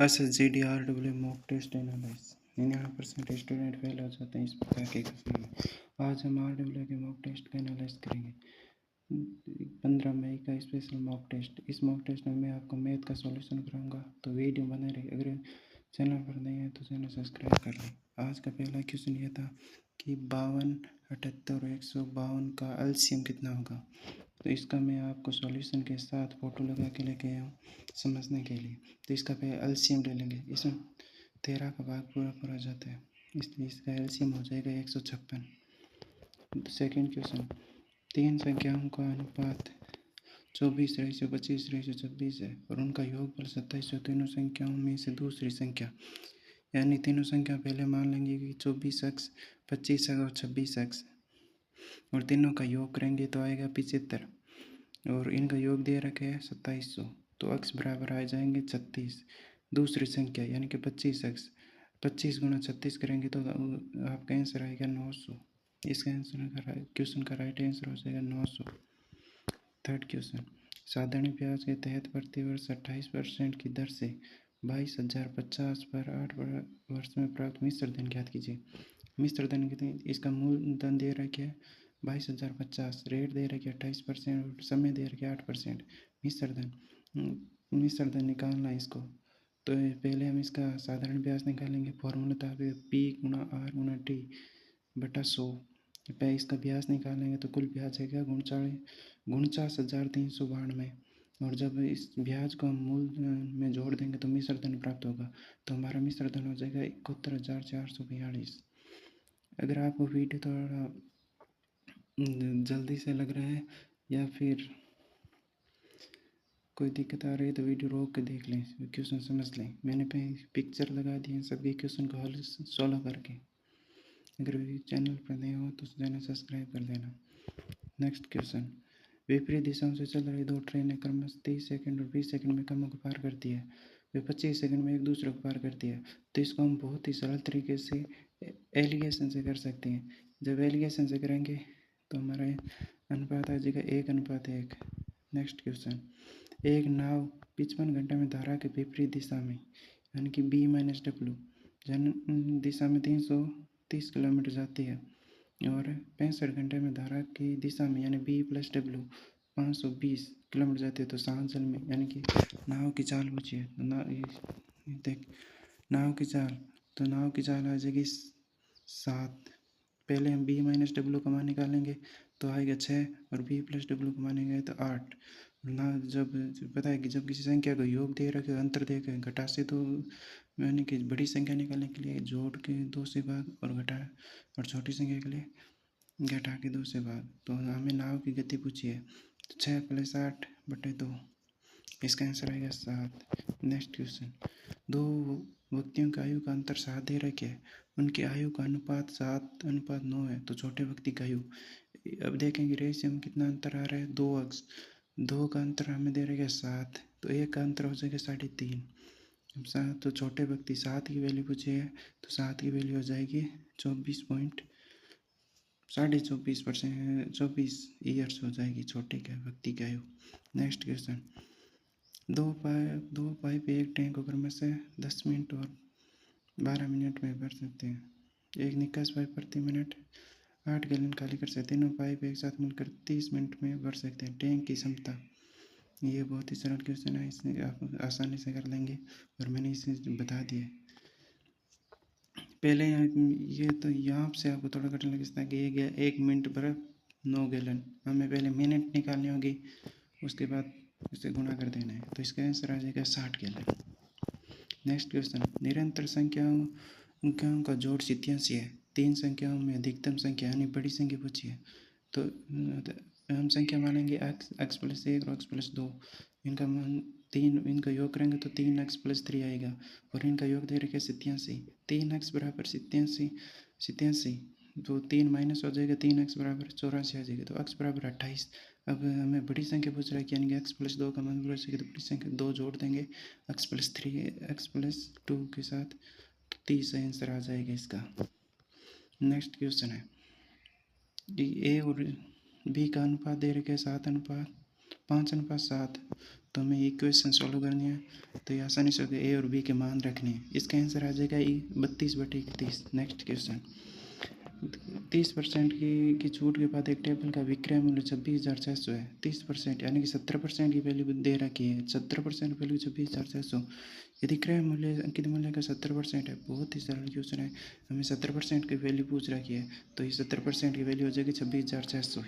SSGDRW mock test analysis 99% student fail हो जाते हैं इस प्रकार के क्वेश्चन में। आज हम RW के मॉक टेस्ट का एनालाइज करेंगे। 15 मई का स्पेशल मॉक टेस्ट। इस मॉक टेस्ट में मैं आपको मैथ का सॉल्यूशन कराऊंगा, तो वीडियो बने रही। अगर चैनल पर नहीं है तो चैनल सब्सक्राइब कर लें। आज का पहला क्वेश्चन यह था कि 52, 78 और 152 का एलसीएम कितना होगा। तो इसका मैं आपको सॉल्यूशन के साथ फ़ोटो लगा के लेके आया हूँ समझने के लिए। तो इसका पहले एलसीएम ले लेंगे। इसमें 13 का भाग पूरा पूरा जाता है, इसलिए इसका एलसीएम हो जाएगा 156। सेकेंड क्वेश्चन, तीन संख्याओं का अनुपात 24:25:26 है और उनका योगफल 27 है। तीनों संख्याओं में से दूसरी संख्या, यानी तीनों संख्या पहले मान लेंगे कि 24x, 25x और 26x, और तीनों का योग करेंगे तो आएगा 75, और इनका योग दे रखे है 2700। तो x बराबर आ जाएंगे 36। दूसरी संख्या यानी कि 25x, 25 गुणा 36 करेंगे तो आपका आंसर आएगा 900। इसका आंसर क्वेश्चन का राइट आंसर हो जाएगा 900। थर्ड क्वेश्चन, साधारण ब्याज के तहत प्रतिवर्ष 28% की दर से 22,050 पर 8 वर्ष में प्राप्त मिश्र धन ज्ञात कीजिए। मिश्र धन कितने, इसका मूलधन दे रखा है 22,050, रेट दे रखी है 28% और समय दे रखा है 8%। मिश्र धन निकालना है इसको, तो पहले हम इसका साधारण ब्याज निकालेंगे। फॉर्मूला था P गुणा R गुणा T बटा 100। पे इसका ब्याज निकालेंगे तो कुल ब्याज है क्या 49,392, और जब इस ब्याज को हम मूल में जोड़ देंगे तो मिश्र धन प्राप्त होगा। तो हमारा मिश्र धन हो जाएगा 71,442। अगर आपको वीडियो थोड़ा जल्दी से लग रहा है या फिर कोई दिक्कत आ रही है तो वीडियो रोक के देख लें, क्वेश्चन समझ लें। मैंने पिक्चर लगा दी है सभी क्वेश्चन को हल सॉल्व करके। अगर चैनल पर नहीं हो तो चैनल सब्सक्राइब कर देना। नेक्स्ट क्वेश्चन, विपरीत दिशाओं से चल रही दो ट्रेनें क्रमशः 30 सेकंड और 20 सेकंड में क्रमों को पार करती है। वे 25 सेकंड में एक दूसरे को पार करती है। तो इसको हम बहुत ही सरल तरीके से एलिगेशन से कर सकते हैं। जब एलिगेशन से करेंगे तो हमारा अनुपात आ जाएगा 1:1। नेक्स्ट क्वेश्चन, एक नाव 55 घंटे में धारा के विपरीत दिशा में यानी कि B-W जन दिशा में 330 किलोमीटर जाती है, और 65 घंटे में धारा की दिशा में यानी B+W 520 किलोमीटर जाती है। तो शांत जल में यानी कि नाव की चाल पूछिए। देख नाव की चाल, तो नाव की चाल आ जाएगी 7। पहले हम B-W का मान निकालेंगे तो आएगा 6, और B+W का मानेंगे तो 8। ना जब पता है कि जब किसी संख्या को योग दे रखे अंतर दे के घटा से, तो यानी कि बड़ी संख्या निकालने के लिए जोड़ के 2 से भाग और घटा, और छोटी संख्या के लिए घटा के 2 से भाग। तो हमें नाव की गति पूछी है, तो 6 + 8 बटे 2, इसका आंसर आएगा 7। नेक्स्ट क्वेश्चन, दो व्यक्तियों की आयु का अंतर 7 दे रखे है, उनकी आयु का अनुपात 7:9 है। तो छोटे व्यक्ति का आयु, अब देखेंगे रेशियो में कितना अंतर आ रहा है, 2x, 2 का अंतर हमें दे रखा है 7, तो 1 का अंतर हो जाएगा 3.5। अब 7, तो छोटे व्यक्ति 7 की वैल्यू पूछी है, तो 7 की वैल्यू हो जाएगी 24.24% 24 ईयर्स हो जाएगी छोटे के व्यक्ति की आयु। नेक्स्ट क्वेश्चन, दो पाइप एक टैंक को क्रमशः 10 मिनट और 12 मिनट में भर सकते हैं। एक निकास पाइप प्रति मिनट 8 गैलन खाली कर सकते हैं। तीनों पाइप एक साथ मिलकर 30 मिनट में भर सकते हैं। टैंक की क्षमता, ये बहुत ही सरल क्वेश्चन है, इसे आप आसानी से कर लेंगे और मैंने इसे बता दिया। पहले ये तो यहाँ से आपको थोड़ा कठिन लग सकता है कि 1 मिनट बर्फ 9 गैलन, हमें पहले मिनट निकालनी होगी, उसके बाद इसे गुणा कर देना है। तो इसका आंसर आ जाएगा 60 गैलन। नेक्स्ट क्वेश्चन, निरंतर संख्याओं का जोड़ 87 है। 3 संख्याओं में अधिकतम संख्या यानी बड़ी संख्या पूछी है। तो हम संख्या मानेंगे x+1 और x+2। इनका मान 3, इनका योग करेंगे तो 3x+3 आएगा, और इनका योग दे रखे 87। 3x बराबर 87, तो 3 माइनस हो जाएगा, 3x बराबर 84 आ जाएगा। तो x बराबर 28। अब हमें बड़ी संख्या पूछ रहा है कि यानी कि x+2 का मान पूछ सके, तो बड़ी संख्या 2 जोड़ देंगे x+2 के साथ, तो 30 आंसर आ जाएगा इसका। नेक्स्ट क्वेश्चन है, ए और बी का अनुपात दे रखे 5:7। तो हमें इक्वेशन सॉल्व करनी है, तो ये आसानी से ए और बी के मान रखने हैं। इसका आंसर आ जाएगा 32/31। नेक्स्ट क्वेश्चन, 30% की छूट के बाद एक टेबल का विक्रय मूल्य 26,600 है। 30% यानी कि 70% की वैल्यू दे रखी है। 70% वैल्यू 26,600। यदि क्रय मूल्य अंकित मूल्य का 70% है, बहुत ही सरल क्वेश्चन है। हमें 70% की वैल्यू पूछ रखी है, तो ये 70% की वैल्यू हो जाएगी 26,600।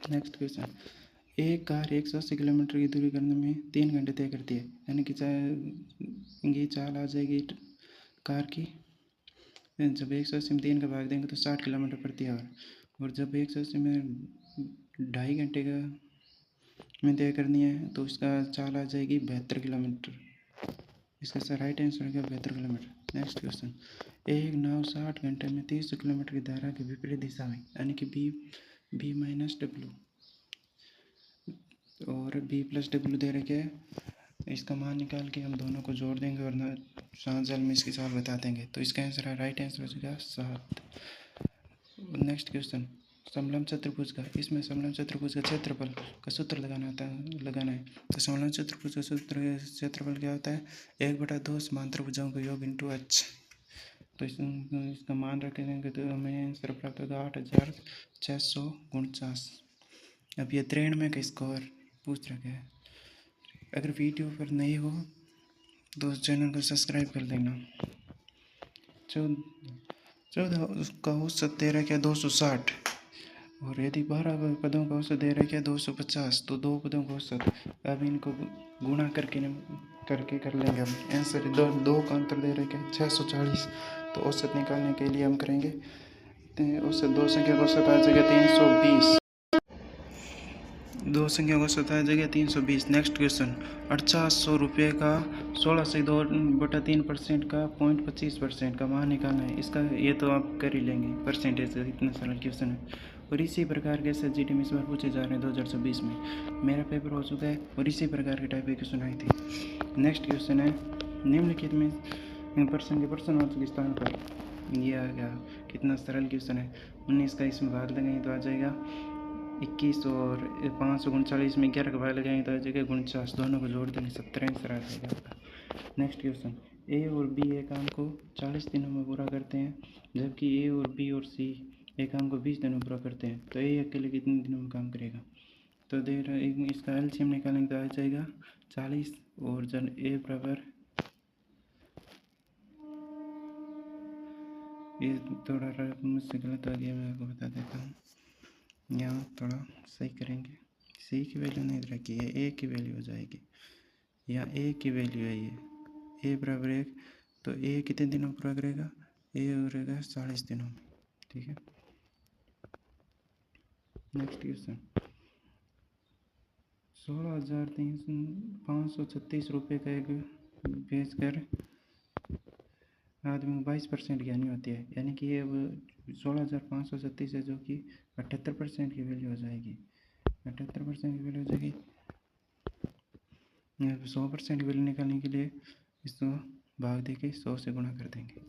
नेक्स्ट क्वेश्चन, एक कार 180 किलोमीटर की दूरी करने में 3 घंटे तय करती है, यानी कि चाल आ जाएगी कार की। जब 180 में 3 का भाग देंगे तो 60 किलोमीटर प्रति आवर, और जब 180 में 2.5 घंटे का में तय करनी है तो उसका चाल आ जाएगी 72 किलोमीटर। इसका राइट आंसर हो गया 72 किलोमीटर। नेक्स्ट क्वेश्चन, एक नाव 60 घंटे में 30 किलोमीटर की धारा के विपरीत दिशा में, यानी कि बी माइनस डब्ल्यू और बी प्लस डब्ल्यू दे रखे है। इसका मान निकाल के हम दोनों को जोड़ देंगे और ना सात जल में इसकी चाल बता देंगे, तो इसका आंसर है राइट आंसर हो जाएगा 7। नेक्स्ट क्वेश्चन, समलंब चतुर्भुज का, इसमें समलंब चतुर्भुज का क्षेत्रफल का सूत्र लगाना है। तो समलंब चतुर्भुज का क्षेत्रफल क्या होता है? 1/2 समांतर भुजाओं का योग इंटू h। तो इसका मान रखेंगे तो हमें आंसर प्राप्त होगा 8,649। अब ये 93 का स्कोर पूछ रखे हैं। अगर वीडियो पर नहीं हो तो चैनल को सब्सक्राइब कर देना। 14 उसका औसत दे रखा है 260, और यदि 12 पदों का औसत दे रखा है 250, तो 2 पदों का औसत, अब इनको गुणा करके कर लेंगे हम। आंसर दो का अंतर दे रखा है 640। तो औसत निकालने के लिए हम करेंगे औसत, दो संख्या का औसत आ जाएगा 320। दो संख्या का औसत आ जाएगा 320। नेक्स्ट क्वेश्चन, 8,800 रुपये का 16 से 2/3% का 0.25% का मान निकालना है। इसका ये तो आप कर ही लेंगे, परसेंटेज, इतना सरल क्वेश्चन है। और इसी प्रकार के SGT में इस बार पूछे जा रहे हैं 2026 में। मेरा पेपर हो चुका है और इसी प्रकार के टाइप के क्वेश्चन आई थी। नेक्स्ट क्वेश्चन है, निम्नलिखित में पर्सन के पर्सनवाचक स्थान पर, ये आ गया, कितना सरल क्वेश्चन है। 19 का इसमें भाग लगाएंगे तो आ जाएगा 21, और 539 में 11 का भाग लगाएंगे तो आ जाएगा 49। दोनों को जोड़ देंगे 70 आंसर आ जाएगा आपका। नेक्स्ट क्वेश्चन, ए और बी एक काम को 40 दिनों में पूरा करते हैं, जबकि ए और बी और सी एक काम को 20 दिनों में पूरा करते हैं, तो ए अकेले कितने दिनों में काम करेगा? तो इसका एलसीएम निकालेंगे तो आ जाएगा 40, और जन ए बराबर, ये थोड़ा मुझसे गलत आ गया, मैं आपको बता देता हूँ। यहाँ थोड़ा सही करेंगे, सी की वैल्यू नहीं रखी है, ए की वैल्यू हो जाएगी। यहाँ ए की वैल्यू है, ये ए बराबर 1, तो ए कितने दिनों में पूरा करेगा? ए हो रहेगा 40 दिनों में। ठीक है। नेक्स्ट क्वेश्चन, 16,536 रुपये का एक बेचकर आदमी 22% की हानि होती है, यानी कि ये अब 16,536 है, जो कि 78% की वैल्यू हो जाएगी। 78% की वैल्यू हो जाएगी। 100% की वैल्यू निकालने के लिए इसको भाग दे के 100 से गुणा कर देंगे।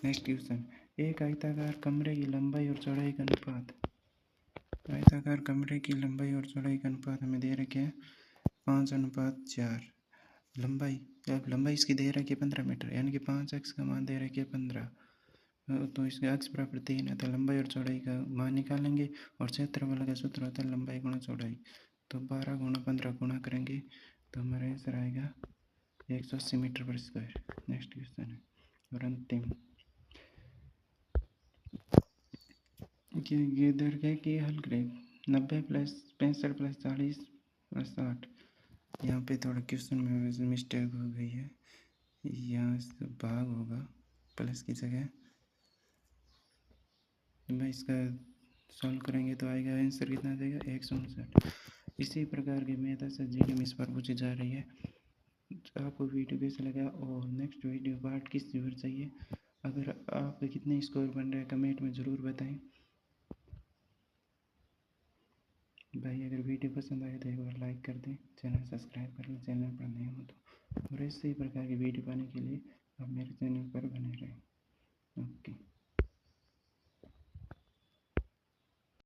नेक्स्ट क्वेश्चन, एक आयताकार कमरे की लंबाई और चौड़ाई का अनुपात, आयताकार कमरे की लंबाई और चौड़ाई का अनुपात हमें दे रखे हैं 5:4। लंबाई, अब लंबाई इसकी दे रखी है 15 मीटर, यानी कि 5x का मान दे रखी है 15, तो इसके x बराबर 3 है, तो लंबाई और चौड़ाई का मान निकालेंगे। और क्षेत्रफल का सूत्र होता है लंबाई गुणा चौड़ाई, तो 12 × 15 गुणा करेंगे तो हमारा आंसर आएगा 180 मीटर पर स्क्वायर। नेक्स्ट क्वेश्चन है, और अंतिम, ये दे रखे कि हल करें 90 + 65 + 40 + 60। यहाँ पे थोड़ा क्वेश्चन में मिस्टेक हो गई है, यहाँ से भाग होगा प्लस की जगह। मैं इसका सॉल्व करेंगे तो आएगा आंसर कितना देगा 159। इसी प्रकार के मैथ SGT में इस पर पूछी जा रही है। आपको वीडियो कैसा लगा और नेक्स्ट वीडियो पार्ट किस पर चाहिए? अगर आप कितने स्कोर बन रहे हैं कमेंट में ज़रूर बताएं भाई। अगर वीडियो पसंद आए तो एक बार लाइक कर दें, चैनल सब्सक्राइब कर लें चैनल पर नहीं हो तो, और इसी प्रकार की वीडियो पाने के लिए आप मेरे चैनल पर बने रहें। ओके।